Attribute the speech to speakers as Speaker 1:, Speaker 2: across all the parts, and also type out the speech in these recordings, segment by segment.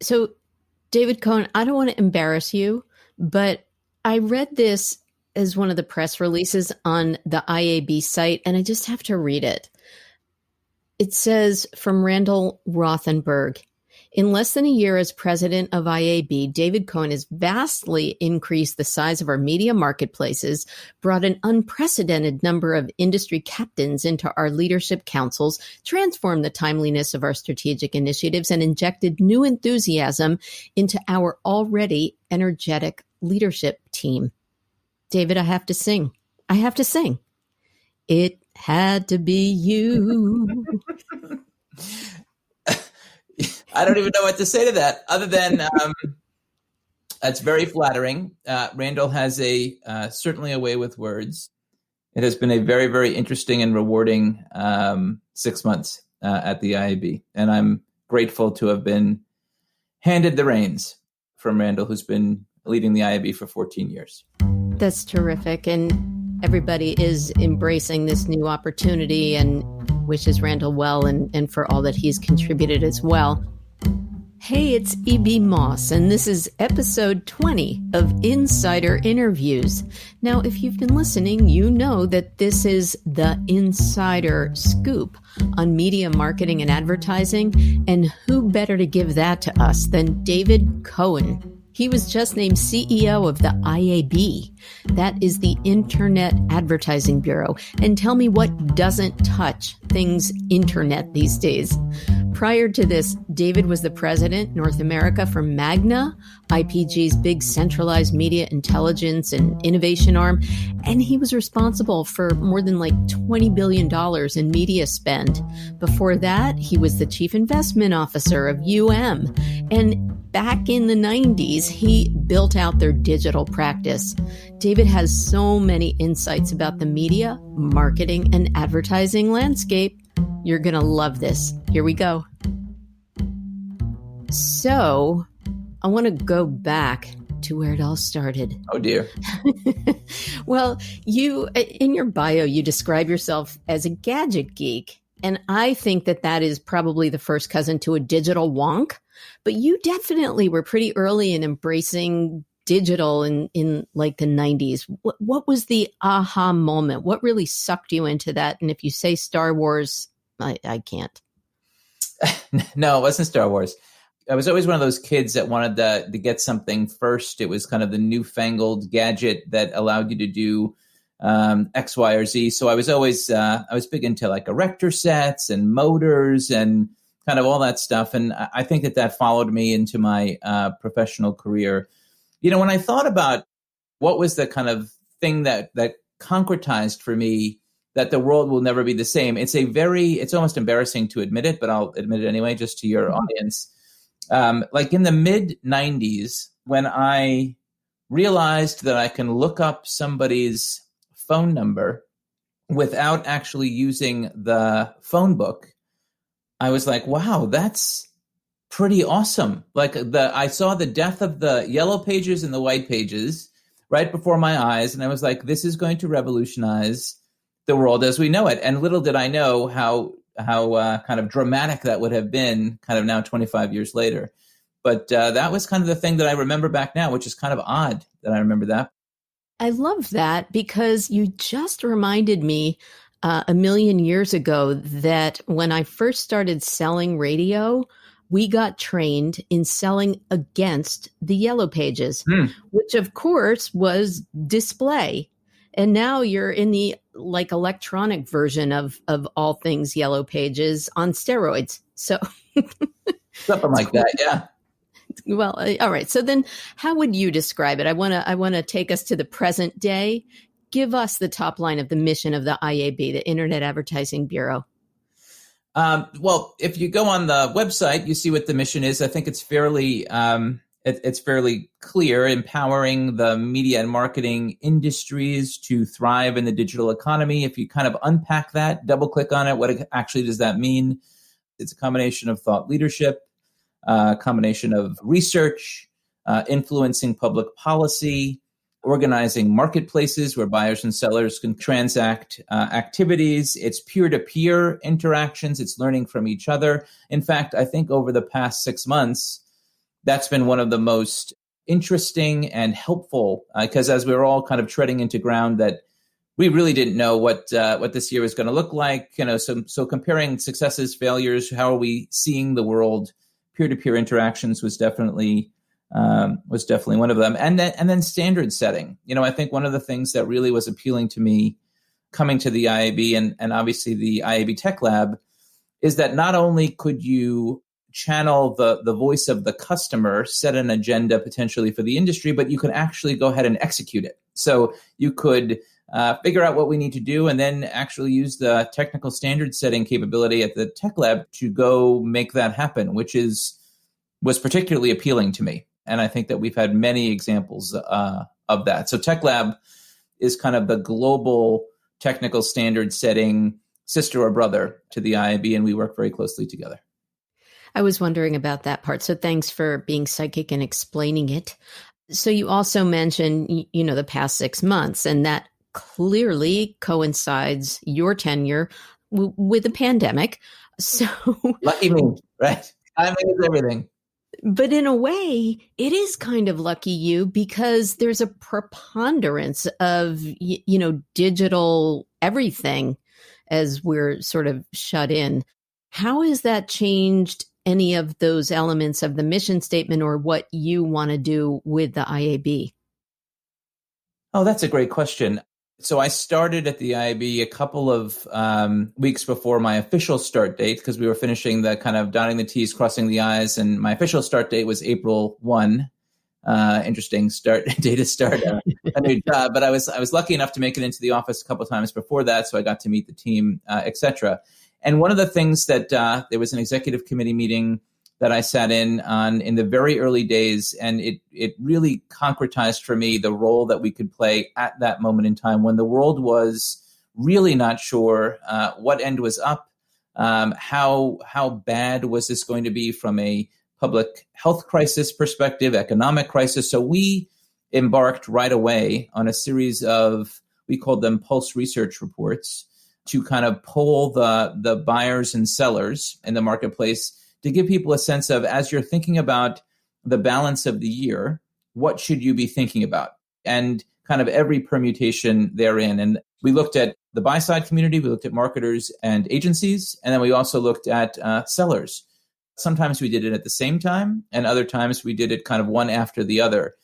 Speaker 1: So, David Cohen, I don't want to embarrass you, but I read this as one of the press releases on the IAB site, and I just have to read it. It says from Randall Rothenberg, in less than a year as president of IAB, David Cohen has vastly increased the size of our media marketplaces, brought an unprecedented number of industry captains into our leadership councils, transformed the timeliness of our strategic initiatives, and injected new enthusiasm into our already energetic leadership team. David, I have to sing. It had to be you.
Speaker 2: I don't even know what to say to that other than that's very flattering. Randall has certainly a way with words. It has been a very, very interesting and rewarding 6 months at the IAB. And I'm grateful to have been handed the reins from Randall, who's been leading the IAB for 14 years.
Speaker 1: That's terrific. And everybody is embracing this new opportunity and wishes Randall well and for all that he's contributed as well. Hey, it's E.B. Moss, and this is episode 20 of Insider Interviews. Now, if you've been listening, you know that this is the insider scoop on media marketing and advertising, and who better to give that to us than David Cohen? He was just named CEO of the IAB. That is the Internet Advertising Bureau. And tell me what doesn't touch things internet these days. Prior to this, David was the president, North America, for Magna, IPG's big centralized media intelligence and innovation arm. And he was responsible for more than $20 billion in media spend. Before that, he was the chief investment officer of UM. And back in the 90s, he built out their digital practice. David has so many insights about the media, marketing, and advertising landscape. You're going to love this. Here we go. So I want to go back to where it all started.
Speaker 2: Oh, dear.
Speaker 1: Well, in your bio, you describe yourself as a gadget geek. And I think that is probably the first cousin to a digital wonk. But you definitely were pretty early in embracing digital in the 90s. What was the aha moment? What really sucked you into that? And if you say Star Wars, I can't.
Speaker 2: No, it wasn't Star Wars. I was always one of those kids that wanted to get something first. It was kind of the newfangled gadget that allowed you to do X, Y, or Z. So I was always I was big into erector sets and motors and kind of all that stuff. And I think that followed me into my professional career. When I thought about what was the kind of thing that concretized for me that the world will never be the same, it's almost embarrassing to admit it, but I'll admit it anyway, just to your audience. In the mid 90s, when I realized that I can look up somebody's phone number without actually using the phone book, I was like, wow, that's pretty awesome. I saw the death of the yellow pages and the white pages right before my eyes. And I was like, this is going to revolutionize the world as we know it. And little did I know how kind of dramatic that would have been kind of now 25 years later. But that was kind of the thing that I remember back now, which is kind of odd that I remember that.
Speaker 1: I love that because you just reminded me a million years ago that when I first started selling radio, we got trained in selling against the yellow pages, which of course was display. And now you're in the electronic version of all things yellow pages on steroids. So
Speaker 2: something like that. Yeah.
Speaker 1: Well, all right. So then how would you describe it? I want to take us to the present day. Give us the top line of the mission of the IAB, the Internet Advertising Bureau.
Speaker 2: Well, if you go on the website, you see what the mission is. I think it's fairly clear, empowering the media and marketing industries to thrive in the digital economy. If you kind of unpack that, double click on it, what actually does that mean? It's a combination of thought leadership, a combination of research, influencing public policy, organizing marketplaces where buyers and sellers can transact activities. It's peer-to-peer interactions. It's learning from each other. In fact, I think over the past 6 months, that's been one of the most interesting and helpful, because as we were all kind of treading into ground that we really didn't know what this year was going to look like. So comparing successes, failures, how are we seeing the world? Peer-to-peer interactions was definitely one of them, and then standard setting. I think one of the things that really was appealing to me coming to the IAB and obviously the IAB Tech Lab is that not only could you channel the voice of the customer, set an agenda potentially for the industry, but you could actually go ahead and execute it. So you could figure out what we need to do and then actually use the technical standard setting capability at the Tech Lab to go make that happen, which was particularly appealing to me. And I think that we've had many examples of that. So Tech Lab is kind of the global technical standard setting sister or brother to the IAB, and we work very closely together.
Speaker 1: I was wondering about that part. So thanks for being psychic and explaining it. So you also mentioned, the past 6 months, and that clearly coincides your tenure with the pandemic. So
Speaker 2: lucky me, right? Timing is everything.
Speaker 1: But in a way, it is kind of lucky you because there's a preponderance of, digital everything as we're sort of shut in. How has that changed any of those elements of the mission statement or what you want to do with the IAB?
Speaker 2: Oh, that's a great question. So I started at the IAB a couple of weeks before my official start date because we were finishing the kind of dotting the T's, crossing the I's, and my official start date was April 1. Interesting day to start a new job. But I was lucky enough to make it into the office a couple of times before that, so I got to meet the team, et cetera. And one of the things that there was an executive committee meeting that I sat in the very early days, and it really concretized for me the role that we could play at that moment in time when the world was really not sure what end was up, how bad was this going to be from a public health crisis perspective, economic crisis. So we embarked right away on a series of, we called them pulse research reports, to kind of poll the buyers and sellers in the marketplace to give people a sense of, as you're thinking about the balance of the year, what should you be thinking about? And kind of every permutation therein. And we looked at the buy side community, we looked at marketers and agencies, and then we also looked at sellers. Sometimes we did it at the same time, and other times we did it kind of one after the other.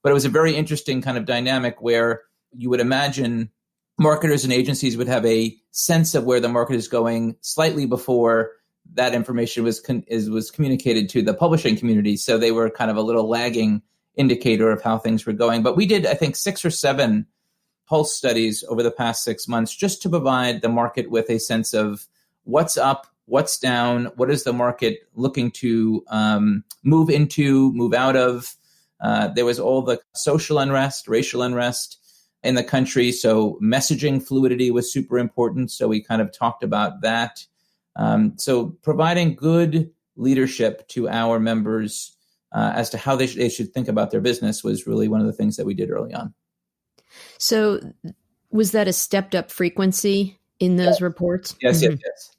Speaker 2: But it was a very interesting kind of dynamic where you would imagine marketers and agencies would have a sense of where the market is going slightly before that information was communicated to the publishing community. So they were kind of a little lagging indicator of how things were going. But we did, I think, 6 or 7 pulse studies over the past 6 months just to provide the market with a sense of what's up, what's down, what is the market looking to move into, move out of. There was all the social unrest, racial unrest in the country. So messaging fluidity was super important. So we kind of talked about that. So providing good leadership to our members as to how they should think about their business was really one of the things that we did early on.
Speaker 1: So was that a stepped up frequency in those reports?
Speaker 2: Yes, yes, yes.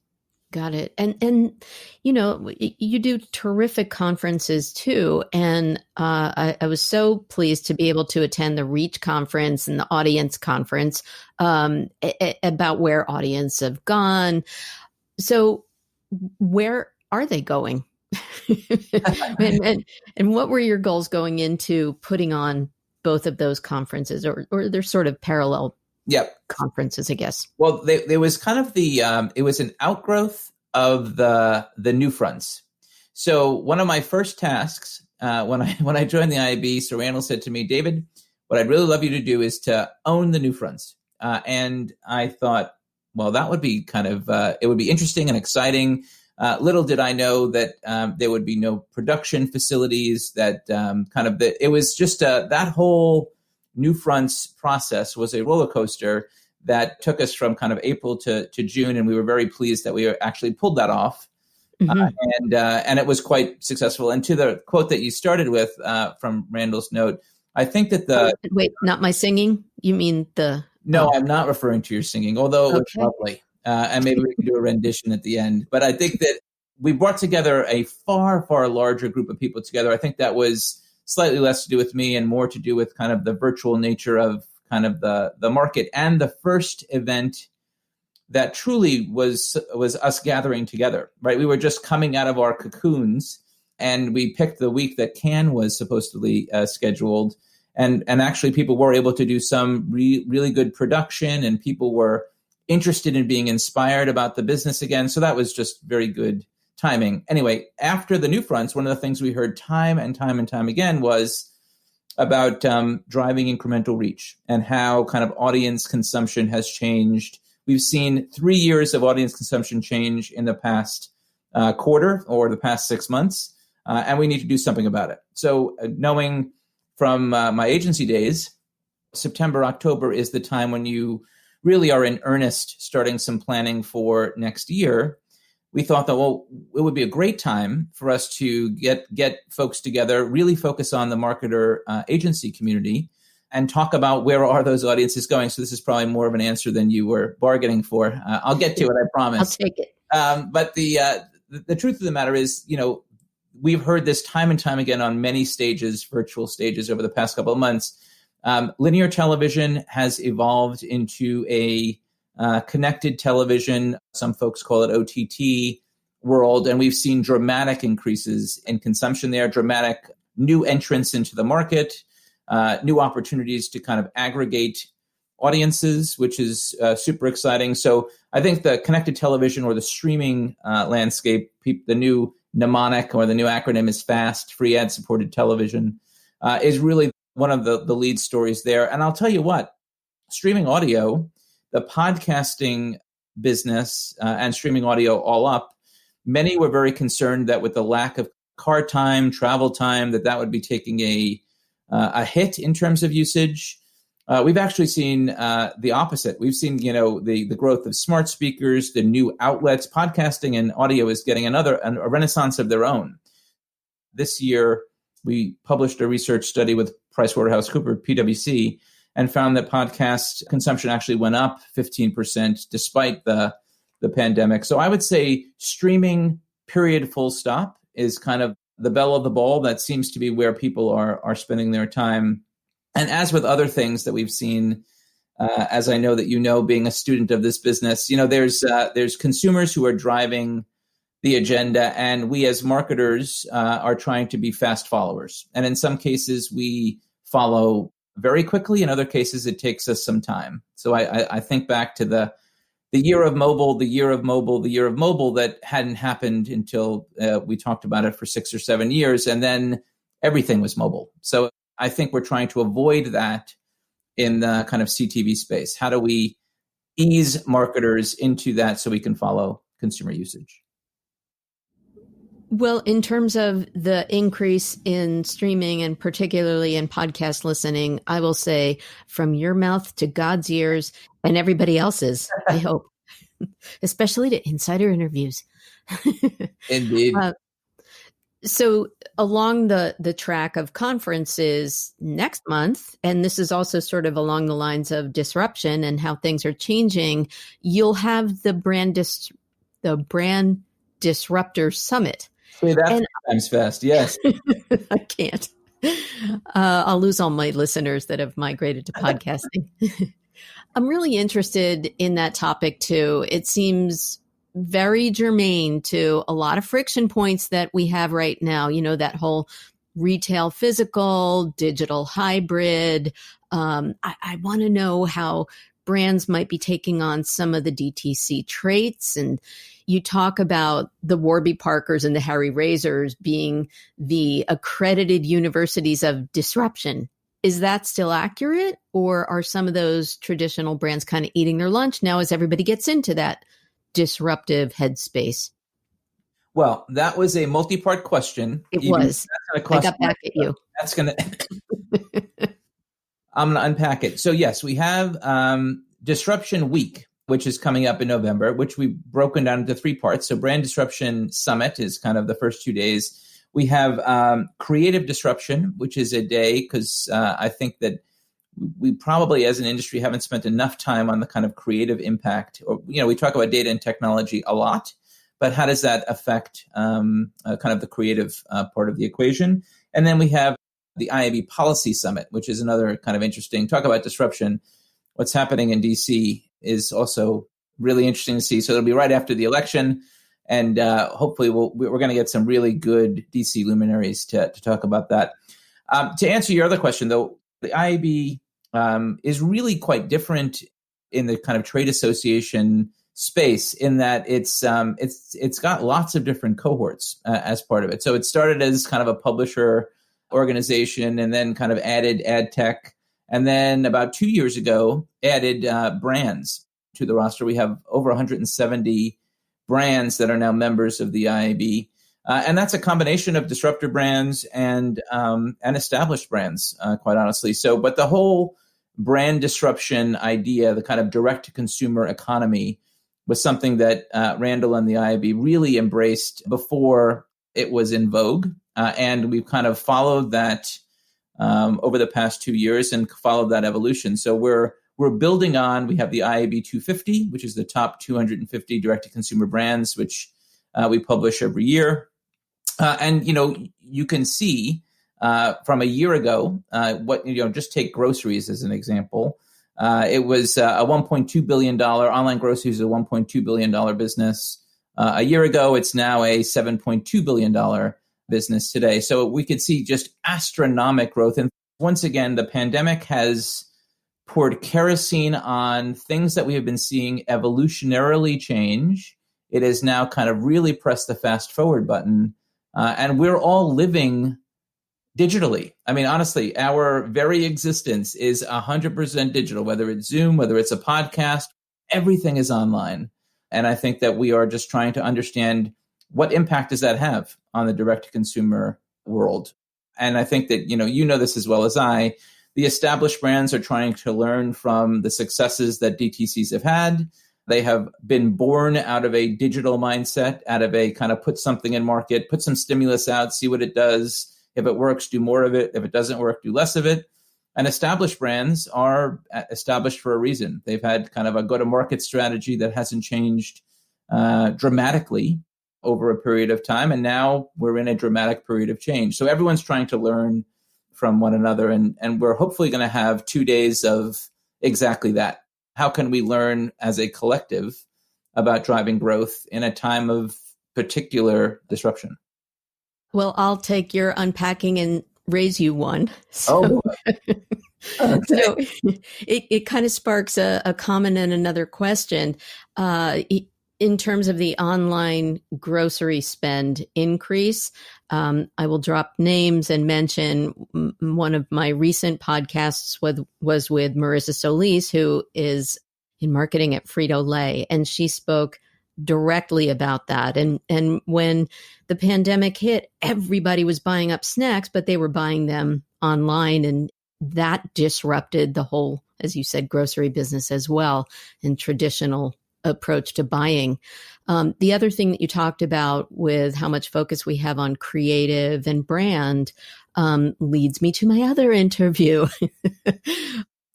Speaker 1: Got it. And you do terrific conferences too. And I was so pleased to be able to attend the Reach conference and the Audience conference about where audience have gone. So where are they going? and what were your goals going into putting on both of those conferences, or they're sort of parallel conferences, I guess?
Speaker 2: Well, there was kind of it was an outgrowth of the new fronts. So one of my first tasks when I joined the IAB, Sir Randall said to me, David, what I'd really love you to do is to own the new fronts. And I thought, well, that would be kind of, it would be interesting and exciting. Little did I know that there would be no production facilities, that it was just that whole new fronts process was a roller coaster that took us from kind of April to June. And we were very pleased that we actually pulled that off. Mm-hmm. And it was quite successful. And to the quote that you started with from Randall's note, I think that
Speaker 1: wait, not my singing? You mean the...
Speaker 2: No, I'm not referring to your singing, although it was lovely. And maybe we can do a rendition at the end. But I think that we brought together a far, far larger group of people together. I think that was slightly less to do with me and more to do with kind of the virtual nature of kind of the market, and the first event that truly was us gathering together, right? We were just coming out of our cocoons, and we picked the week that Cannes was supposedly scheduled. And actually people were able to do some really good production, and people were interested in being inspired about the business again. So that was just very good timing. Anyway, after the New Fronts, one of the things we heard time and time and time again was about driving incremental reach and how kind of audience consumption has changed. We've seen 3 years of audience consumption change in the past quarter or the past 6 months, and we need to do something about it. So knowing from my agency days, September, October is the time when you really are in earnest starting some planning for next year. We thought that, well, it would be a great time for us to get folks together, really focus on the marketer agency community, and talk about where are those audiences going. So this is probably more of an answer than you were bargaining for. I'll get to it, I promise.
Speaker 1: I'll take it.
Speaker 2: But the truth of the matter is, we've heard this time and time again on many stages, virtual stages over the past couple of months. Linear television has evolved into a connected television, some folks call it OTT world, and we've seen dramatic increases in consumption there, dramatic new entrants into the market, new opportunities to kind of aggregate audiences, which is super exciting. So I think the connected television or the streaming landscape, the new mnemonic or the new acronym is FAST, free ad-supported television, is really one of the lead stories there. And I'll tell you what, streaming audio, the podcasting business and streaming audio all up, many were very concerned that with the lack of car time, travel time, that would be taking a hit in terms of usage. We've actually seen the opposite. We've seen, the growth of smart speakers, the new outlets. Podcasting and audio is getting a renaissance of their own. This year, we published a research study with PricewaterhouseCoopers, PwC, and found that podcast consumption actually went up 15% despite the pandemic. So I would say streaming, period, full stop, is kind of the belle of the ball. That seems to be where people are spending their time. And as with other things that we've seen, as I know that being a student of this business, there's consumers who are driving the agenda, and we as marketers are trying to be fast followers. And in some cases, we follow very quickly. In other cases, it takes us some time. So I think back to the year of mobile, the year of mobile that hadn't happened until we talked about it for 6 or 7 years, and then everything was mobile. So I think we're trying to avoid that in the kind of CTV space. How do we ease marketers into that so we can follow consumer usage?
Speaker 1: Well, in terms of the increase in streaming and particularly in podcast listening, I will say from your mouth to God's ears and everybody else's, I hope, especially to insider interviews.
Speaker 2: Indeed.
Speaker 1: So along the track of conferences next month, and this is also sort of along the lines of disruption and how things are changing, you'll have the brand disruptor summit.
Speaker 2: Say that times fast. Yes.
Speaker 1: I can't. I'll lose all my listeners that have migrated to podcasting. I'm really interested in that topic too. It seems very germane to a lot of friction points that we have right now. That whole retail, physical, digital hybrid. I want to know how brands might be taking on some of the DTC traits. And you talk about the Warby Parkers and the Harry Razors being the accredited universities of disruption. Is that still accurate? Or are some of those traditional brands kind of eating their lunch now as everybody gets into that disruptive headspace?
Speaker 2: Well, that was a multi-part question.
Speaker 1: It was. I got back at you.
Speaker 2: I'm going to unpack it. So yes, we have Disruption Week, which is coming up in November, which we've broken down into 3 parts. So Brand Disruption Summit is kind of the first 2 days. We have Creative Disruption, which is a day because I think that we probably as an industry haven't spent enough time on the kind of creative impact. Or, we talk about data and technology a lot, but how does that affect kind of the creative part of the equation? And then we have the IAB Policy Summit, which is another kind of interesting, talk about disruption. What's happening in DC is also really interesting to see. So it'll be right after the election. And hopefully we're going to get some really good DC luminaries to talk about that. To answer your other question, though, the IAB is really quite different in the kind of trade association space in that it's got lots of different cohorts as part of it. So it started as kind of a publisher organization and then kind of added ad tech. And then about 2 years ago, added brands to the roster. We have over 170 brands that are now members of the IAB. And that's a combination of disruptor brands and established brands, quite honestly. So, but the whole brand disruption idea, the kind of direct-to-consumer economy, was something that Randall and the IAB really embraced before it was in vogue. And we've kind of followed that over the past 2 years and followed that evolution. So we're building on, we have the IAB 250, which is the top 250 direct-to-consumer brands, which we publish every year. And, you can see from a year ago, just take groceries as an example. It was a $1.2 billion, online groceries is a $1.2 billion business. A year ago, it's now a $7.2 billion business today. So we could see just astronomical growth. And once again, the pandemic has poured kerosene on things that we have been seeing evolutionarily change. It has now kind of really pressed the fast forward button. And we're all living digitally. I mean, honestly, our very existence is 100% digital, whether it's Zoom, whether it's a podcast, everything is online. And I think that we are just trying to understand what impact does that have on the direct-to-consumer world. And I think that, you know this as well as I, the established brands are trying to learn from the successes that DTCs have had. They have been born out of a digital mindset, out of a kind of put something in market, put some stimulus out, see what it does. If it works, do more of it. If it doesn't work, do less of it. And established brands are established for a reason. They've had kind of a go-to-market strategy that hasn't changed dramatically over a period of time. And now we're in a dramatic period of change. So everyone's trying to learn from one another. And we're hopefully going to have 2 days of exactly that. How can we learn as a collective about driving growth in a time of particular disruption?
Speaker 1: Well, I'll take your unpacking and raise you one. So,
Speaker 2: okay.
Speaker 1: So it kind of sparks a comment and another question. In terms of the online grocery spend increase, I will drop names and mention one of my recent podcasts was with Marissa Solis, who is in marketing at Frito-Lay, and she spoke directly about that. And when the pandemic hit, everybody was buying up snacks, but they were buying them online, and that disrupted the whole, as you said, grocery business as well, and traditional approach to buying. The other thing that you talked about with how much focus we have on creative and brand leads me to my other interview.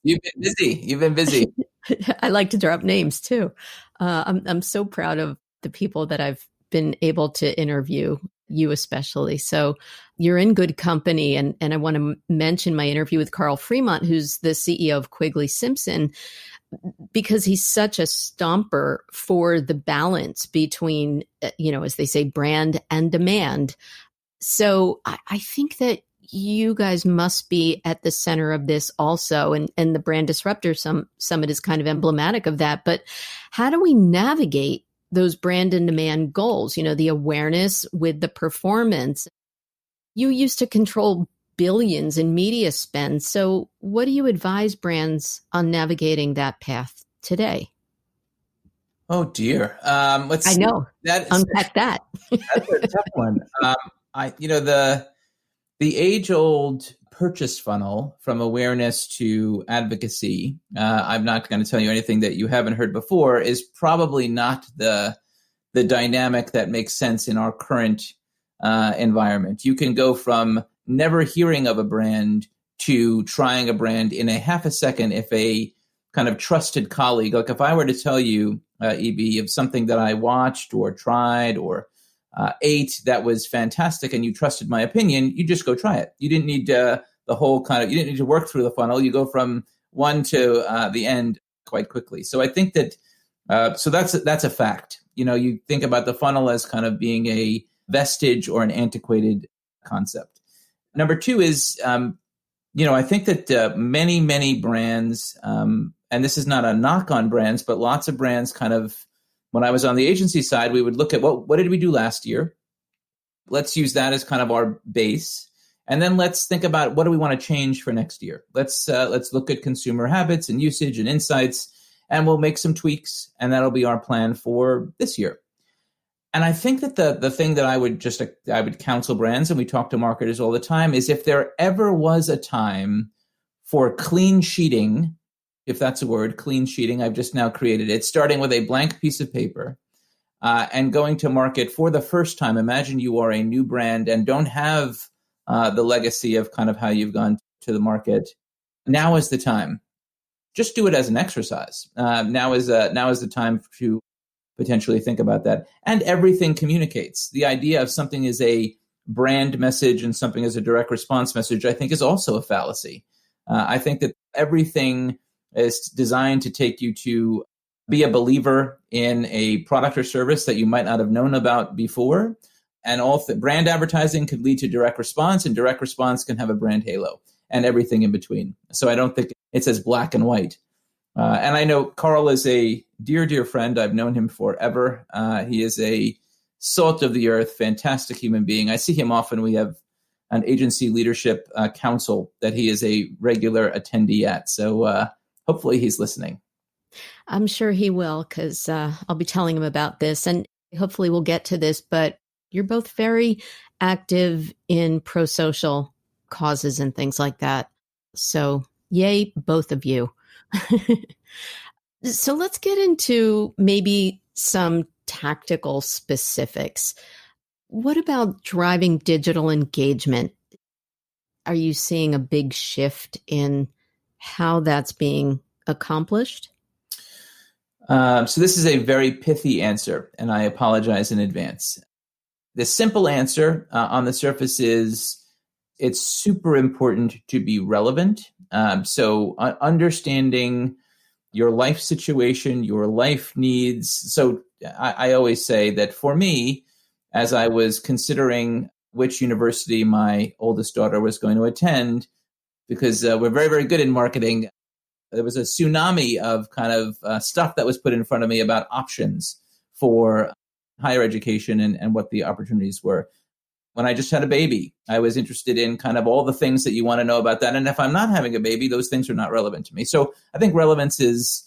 Speaker 2: You've been busy.
Speaker 1: I like to drop names too. I'm so proud of the people that I've been able to interview, you especially. So you're in good company. And I want to mention my interview with Carl Fremont, who's the CEO of Quigley Simpson, because he's such a stomper for the balance between, as they say, brand and demand. So I think that you guys must be at the center of this also. And the Brand Disruptor Summit is kind of emblematic of that. But how do we navigate those brand and demand goals? The awareness with the performance. You used to control billions in media spend. So what do you advise brands on navigating that path today?
Speaker 2: Oh, dear.
Speaker 1: I know. Unpack that.
Speaker 2: That's a tough one. The age-old purchase funnel from awareness to advocacy, I'm not going to tell you anything that you haven't heard before, is probably not the dynamic that makes sense in our current environment. You can go from never hearing of a brand to trying a brand in a half a second if a kind of trusted colleague, like if I were to tell you EB, of something that I watched or tried or ate that was fantastic and you trusted my opinion, you just go try it. You didn't need you didn't need to work through the funnel. You go from one to the end quite quickly. So I think that, so that's a fact. You think about the funnel as kind of being a vestige or an antiquated concept. Number two is, I think that many, many brands, and this is not a knock on brands, but lots of brands kind of, when I was on the agency side, we would look at what did we do last year? Let's use that as kind of our base. And then let's think about what do we want to change for next year? Let's look at consumer habits and usage and insights, and we'll make some tweaks, and that'll be our plan for this year. And I think that the thing that I would counsel brands, and we talk to marketers all the time, is if there ever was a time for clean sheeting, if that's a word, clean sheeting, I've just now created it, starting with a blank piece of paper and going to market for the first time. Imagine you are a new brand and don't have the legacy of kind of how you've gone to the market. Now is the time. Just do it as an exercise. Now is the time to potentially think about that. And everything communicates. The idea of something is a brand message and something is a direct response message, I think, is also a fallacy. I think that everything is designed to take you to be a believer in a product or service that you might not have known about before. And brand advertising could lead to direct response, and direct response can have a brand halo and everything in between. So I don't think it's as black and white. And I know Carl is a dear, dear friend. I've known him forever. He is a salt of the earth, fantastic human being. I see him often. We have an agency leadership council that he is a regular attendee at. So hopefully he's listening.
Speaker 1: I'm sure he will, because I'll be telling him about this, and hopefully we'll get to this. But you're both very active in pro-social causes and things like that. So yay, both of you. So let's get into maybe some tactical specifics. What about driving digital engagement? Are you seeing a big shift in how that's being accomplished?
Speaker 2: So this is a very pithy answer, and I apologize in advance. The simple answer on the surface is it's super important to be relevant. So understanding your life situation, your life needs. So I always say that for me, as I was considering which university my oldest daughter was going to attend, because we're very, very good in marketing, there was a tsunami of kind of stuff that was put in front of me about options for higher education and what the opportunities were. When I just had a baby, I was interested in kind of all the things that you want to know about that. And if I'm not having a baby, those things are not relevant to me. So I think relevance is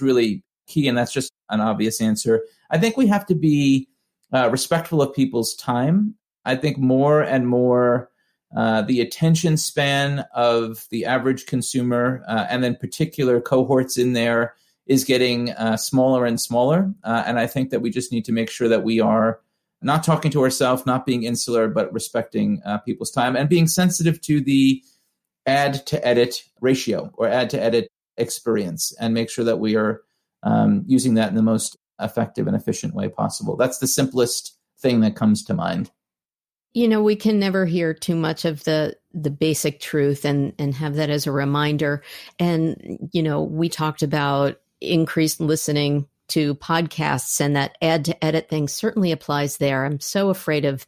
Speaker 2: really key, and that's just an obvious answer. I think we have to be respectful of people's time. I think more and more the attention span of the average consumer and then particular cohorts in there is getting smaller and smaller. And I think that we just need to make sure that we are not talking to ourselves, not being insular, but respecting people's time and being sensitive to the add to edit ratio or add to edit experience, and make sure that we are using that in the most effective and efficient way possible. That's the simplest thing that comes to mind.
Speaker 1: You know, we can never hear too much of the basic truth and have that as a reminder. And, you know, we talked about increased listening to podcasts, and that add to edit thing certainly applies there. I'm so afraid of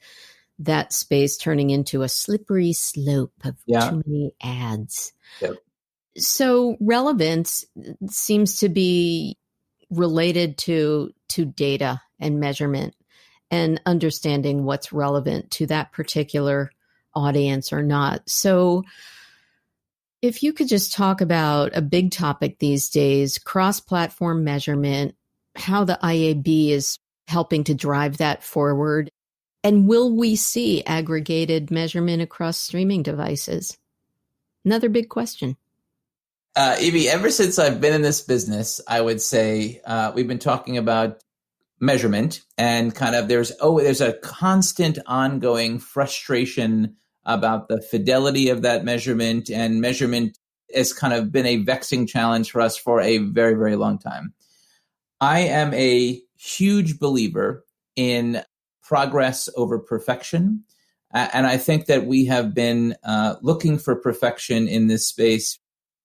Speaker 1: that space turning into a slippery slope of too many ads.
Speaker 2: Yep.
Speaker 1: So relevance seems to be related to data and measurement and understanding what's relevant to that particular audience or not. So if you could just talk about a big topic these days, cross-platform measurement, how the IAB is helping to drive that forward, and will we see aggregated measurement across streaming devices? Another big question.
Speaker 2: Evie, ever since I've been in this business, I would say we've been talking about measurement, and kind of there's a constant ongoing frustration about the fidelity of that measurement, and measurement has kind of been a vexing challenge for us for a very, very long time. I am a huge believer in progress over perfection. And I think that we have been looking for perfection in this space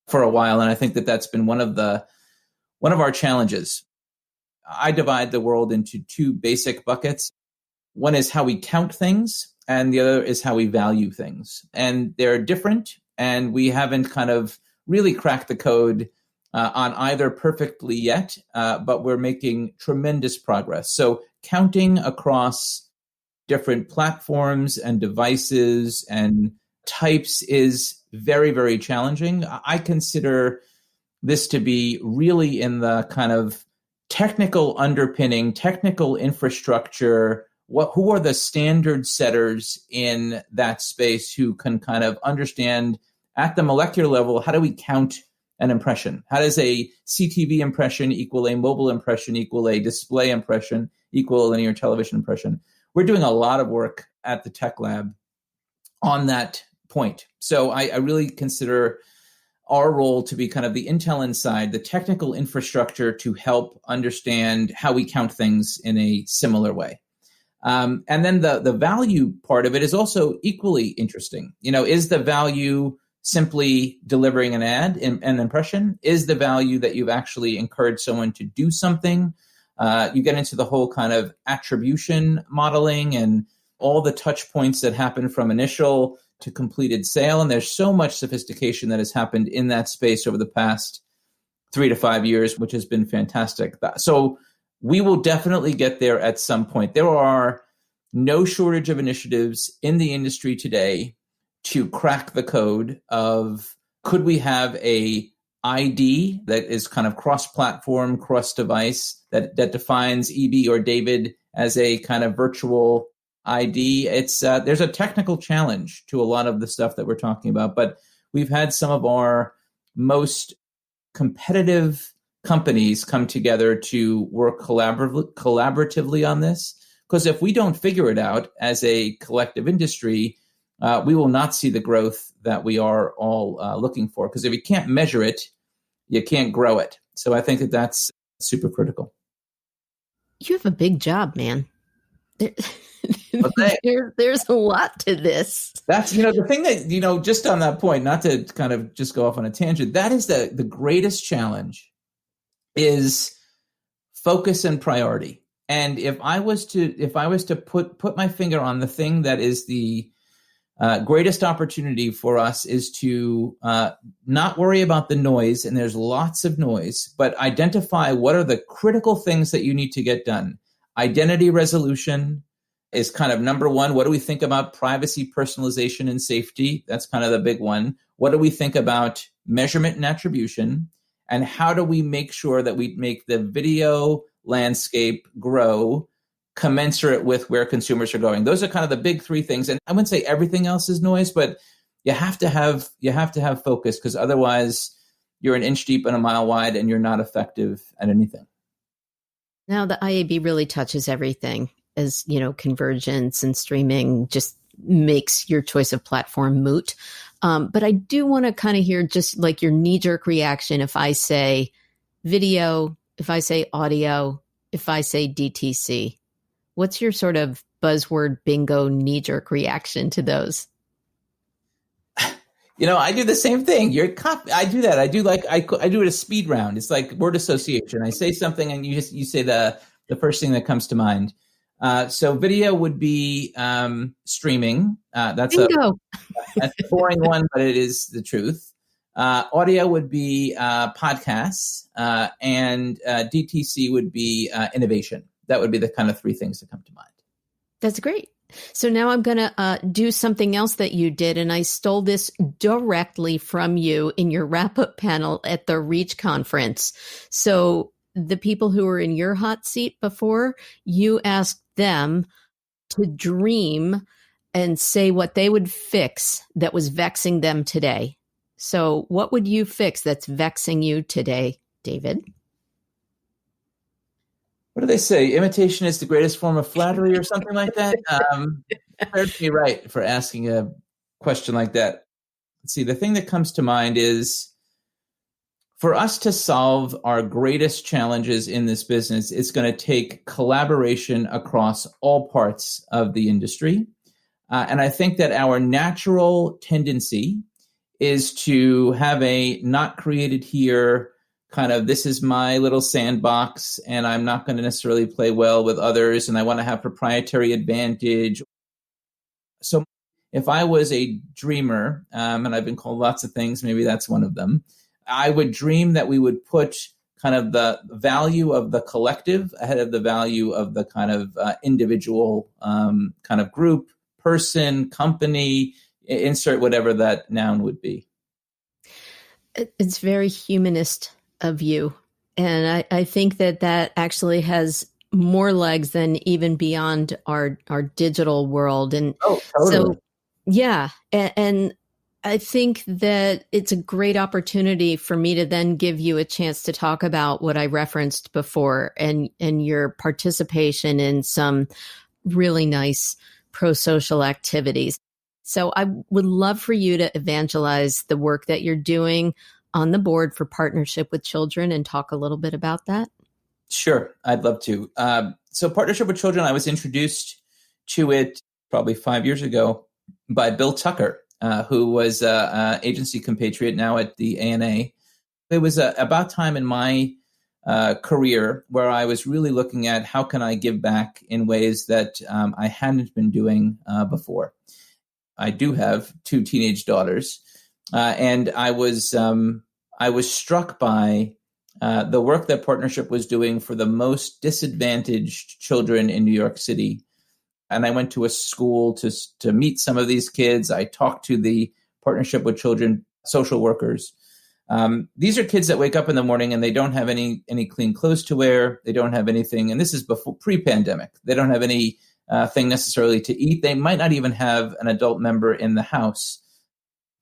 Speaker 2: for a while. And I think that that's been one of our challenges. I divide the world into two basic buckets. One is how we count things, and the other is how we value things. And they're different, and we haven't kind of really cracked the code on either perfectly yet, but we're making tremendous progress. So counting across different platforms and devices and types is very, very challenging. I consider this to be really in the kind of technical underpinning, technical infrastructure. Who are the standard setters in that space who can kind of understand at the molecular level, how do we count an impression? How does a CTV impression equal a mobile impression equal a display impression equal a linear television impression? We're doing a lot of work at the Tech Lab on that point. So I really consider our role to be kind of the Intel inside, the technical infrastructure to help understand how we count things in a similar way. And then the value part of it is also equally interesting. Is the value simply delivering an ad, an impression? Is the value that you've actually encouraged someone to do something? You get into the whole kind of attribution modeling and all the touch points that happen from initial to completed sale. And there's so much sophistication that has happened in that space over the past 3 to 5 years, which has been fantastic. So we will definitely get there at some point. There are no shortage of initiatives in the industry today to crack the code of, could we have a ID that is kind of cross-platform, cross-device that defines EB or David as a kind of virtual ID. There's a technical challenge to a lot of the stuff that we're talking about, but we've had some of our most competitive companies come together to work collaboratively on this. Because if we don't figure it out as a collective industry, we will not see the growth that we are all looking for. Because if you can't measure it, you can't grow it. So I think that that's super critical.
Speaker 1: You have a big job, man. There's a lot to this.
Speaker 2: That's, the thing that, just on that point, not to kind of just go off on a tangent, that is the greatest challenge is focus and priority. And if I was to put my finger on the thing that is the greatest opportunity for us is to not worry about the noise, and there's lots of noise, but identify what are the critical things that you need to get done. Identity resolution is kind of number one. What do we think about privacy, personalization, and safety? That's kind of the big one. What do we think about measurement and attribution? And how do we make sure that we make the video landscape grow commensurate with where consumers are going? Those are kind of the big three things. And I wouldn't say everything else is noise, but you have to have focus, because otherwise you're an inch deep and a mile wide and you're not effective at anything.
Speaker 1: Now the IAB really touches everything, as convergence and streaming just makes your choice of platform moot. But I do want to kind of hear just like your knee-jerk reaction if I say video, if I say audio, if I say DTC. What's your sort of buzzword bingo knee-jerk reaction to those?
Speaker 2: I do the same thing. I do that. I do it a speed round. It's like word association. I say something and you say the first thing that comes to mind. So video would be streaming. That's
Speaker 1: bingo.
Speaker 2: That's a boring one, but it is the truth. Audio would be podcasts, and DTC would be innovation. That would be the kind of three things that come to mind.
Speaker 1: That's great. So now I'm going to do something else that you did, and I stole this directly from you in your wrap-up panel at the Reach conference. So the people who were in your hot seat before, you asked them to dream and say what they would fix that was vexing them today. So what would you fix that's vexing you today, David?
Speaker 2: What do they say? Imitation is the greatest form of flattery or something like that? Serves me right for asking a question like that. Let's see, the thing that comes to mind is For us to solve our greatest challenges in this business, it's going to take collaboration across all parts of the industry. And I think that our natural tendency is to have a not created here kind of, this is my little sandbox and I'm not going to necessarily play well with others and I want to have proprietary advantage. So if I was a dreamer, and I've been called lots of things, maybe that's one of them, I would dream that we would put kind of the value of the collective ahead of the value of the kind of individual kind of group, person, company, insert whatever that noun would be.
Speaker 1: It's very humanist of you. And I think that actually has more legs than even beyond our digital world. And
Speaker 2: totally.
Speaker 1: So, yeah. And I think that it's a great opportunity for me to then give you a chance to talk about what I referenced before and your participation in some really nice pro-social activities. So I would love for you to evangelize the work that you're doing on the board for Partnership with Children and talk a little bit about that.
Speaker 2: Sure, I'd love to. So Partnership with Children, I was introduced to it probably 5 years ago by Bill Tucker, who was an agency compatriot now at the ANA. It was about time in my career where I was really looking at how can I give back in ways that I hadn't been doing before. I do have 2 teenage daughters, and I was struck by the work that Partnership was doing for the most disadvantaged children in New York City. And I went to a school to meet some of these kids. I talked to the Partnership with Children social workers. These are kids that wake up in the morning and they don't have any clean clothes to wear. They don't have anything. And this is before pre-pandemic. They don't have any thing necessarily to eat. They might not even have an adult member in the house.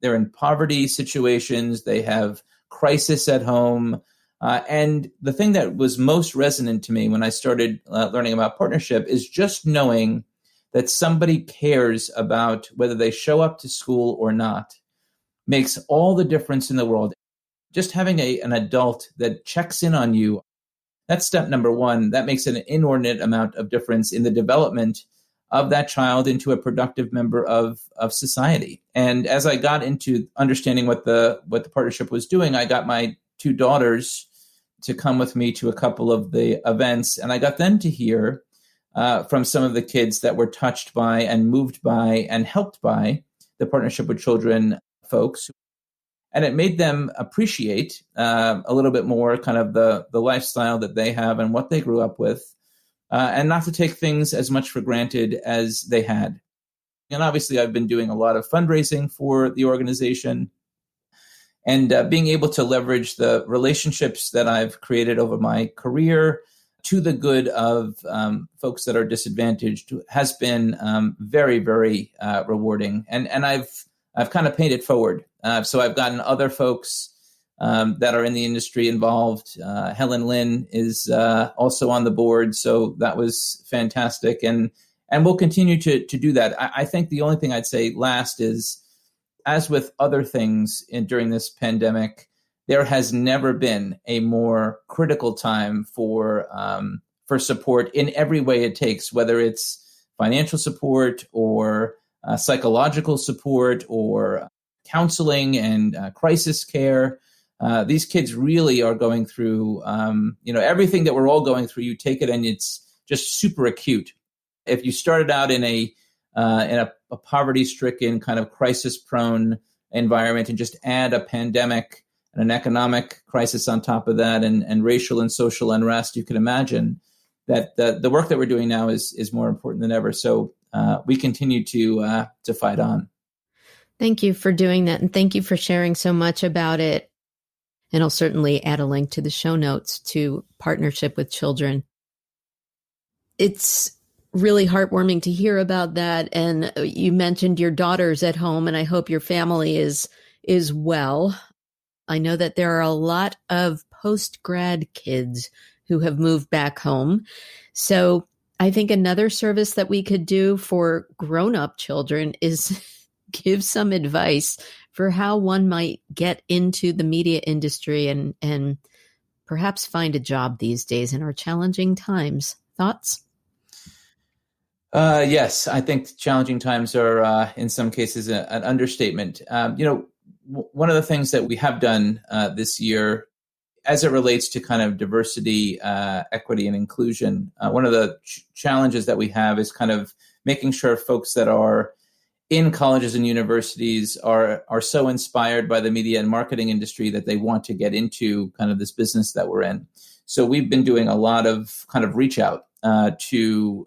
Speaker 2: They're in poverty situations. They have crisis at home. And the thing that was most resonant to me when I started learning about Partnership is just knowing that somebody cares about whether they show up to school or not makes all the difference in the world. Just having an adult that checks in on you, that's step number one. That makes an inordinate amount of difference in the development of that child into a productive member of society. And as I got into understanding what the Partnership was doing, I got my 2 daughters to come with me to a couple of the events. And I got them to hear from some of the kids that were touched by and moved by and helped by the Partnership with Children folks. And it made them appreciate a little bit more kind of the lifestyle that they have and what they grew up with, and not to take things as much for granted as they had. And obviously, I've been doing a lot of fundraising for the organization, and being able to leverage the relationships that I've created over my career to the good of folks that are disadvantaged has been very, very rewarding. And I've kind of paid it forward. So I've gotten other folks that are in the industry involved. Helen Lynn is also on the board. So that was fantastic. And we'll continue to do that. I think the only thing I'd say last is, as with other things during this pandemic, there has never been a more critical time for support in every way it takes, whether it's financial support or psychological support or counseling and crisis care. These kids really are going through, everything that we're all going through. You take it and it's just super acute. If you started out in a poverty-stricken kind of crisis-prone environment and just add a pandemic and an economic crisis on top of that and racial and social unrest, you can imagine that the work that we're doing now is more important than ever. So we continue to fight on.
Speaker 1: Thank you for doing that. And thank you for sharing so much about it. And I'll certainly add a link to the show notes to Partnership with Children. It's really heartwarming to hear about that. And you mentioned your daughters at home, and I hope your family is well. I know that there are a lot of post-grad kids who have moved back home. So I think another service that we could do for grown-up children is give some advice for how one might get into the media industry and perhaps find a job these days in our challenging times. Thoughts?
Speaker 2: Yes, I think challenging times are, in some cases, an understatement. One of the things that we have done this year, as it relates to kind of diversity, equity, and inclusion, one of the challenges that we have is kind of making sure folks that are in colleges and universities are so inspired by the media and marketing industry that they want to get into kind of this business that we're in. So we've been doing a lot of kind of reach out to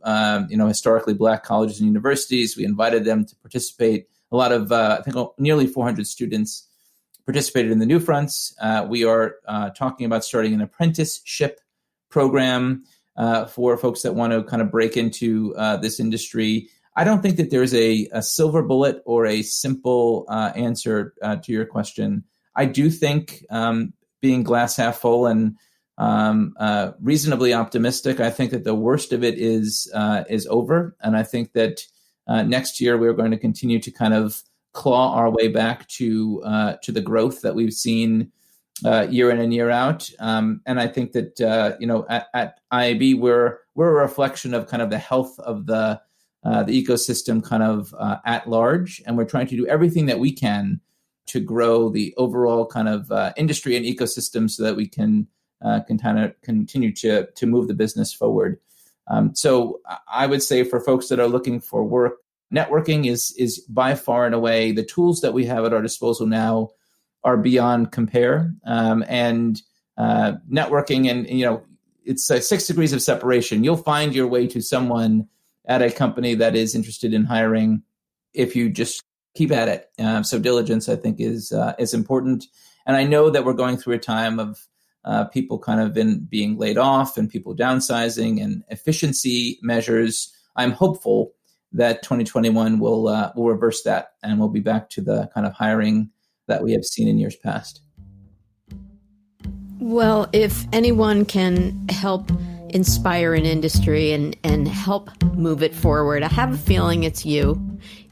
Speaker 2: historically Black colleges and universities. We invited them to participate. A lot of, I think nearly 400 students participated in the New Fronts. We are talking about starting an apprenticeship program for folks that want to kind of break into this industry. I don't think that there's a silver bullet or a simple answer to your question. I do think being glass half full and reasonably optimistic, I think that the worst of it is over. And I think that next year we're going to continue to kind of claw our way back to the growth that we've seen year in and year out. And I think that at IAB we're a reflection of kind of the health of the ecosystem kind of at large, and we're trying to do everything that we can to grow the overall kind of industry and ecosystem so that we can kind of continue to move the business forward. So I would say for folks that are looking for work, networking is by far and away the tools that we have at our disposal now are beyond compare. And networking, and it's 6 degrees of separation. You'll find your way to someone at a company that is interested in hiring if you just keep at it. So diligence, I think, is important. And I know that we're going through a time of people kind of being laid off and people downsizing and efficiency measures. I'm hopeful that 2021 will reverse that and we'll be back to the kind of hiring that we have seen in years past.
Speaker 1: Well, if anyone can help inspire an industry and help move it forward, I have a feeling it's you.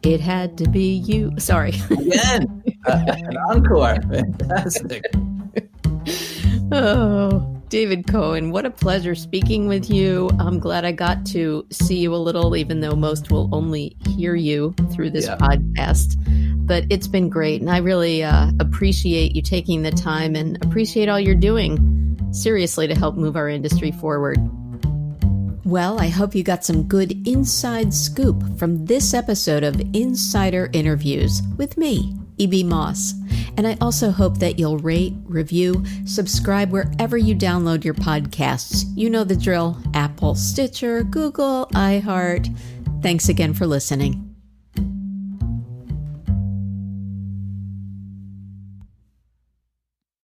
Speaker 1: It had to be you. Sorry.
Speaker 2: Again, an encore. Fantastic.
Speaker 1: Oh, David Cohen, what a pleasure speaking with you. I'm glad I got to see you a little, even though most will only hear you through this podcast. But it's been great, and I really appreciate you taking the time and appreciate all you're doing, seriously, to help move our industry forward. Well, I hope you got some good inside scoop from this episode of Insider Interviews with me, E.B. Moss. And I also hope that you'll rate, review, subscribe wherever you download your podcasts. You know the drill: Apple, Stitcher, Google, iHeart. Thanks again for listening.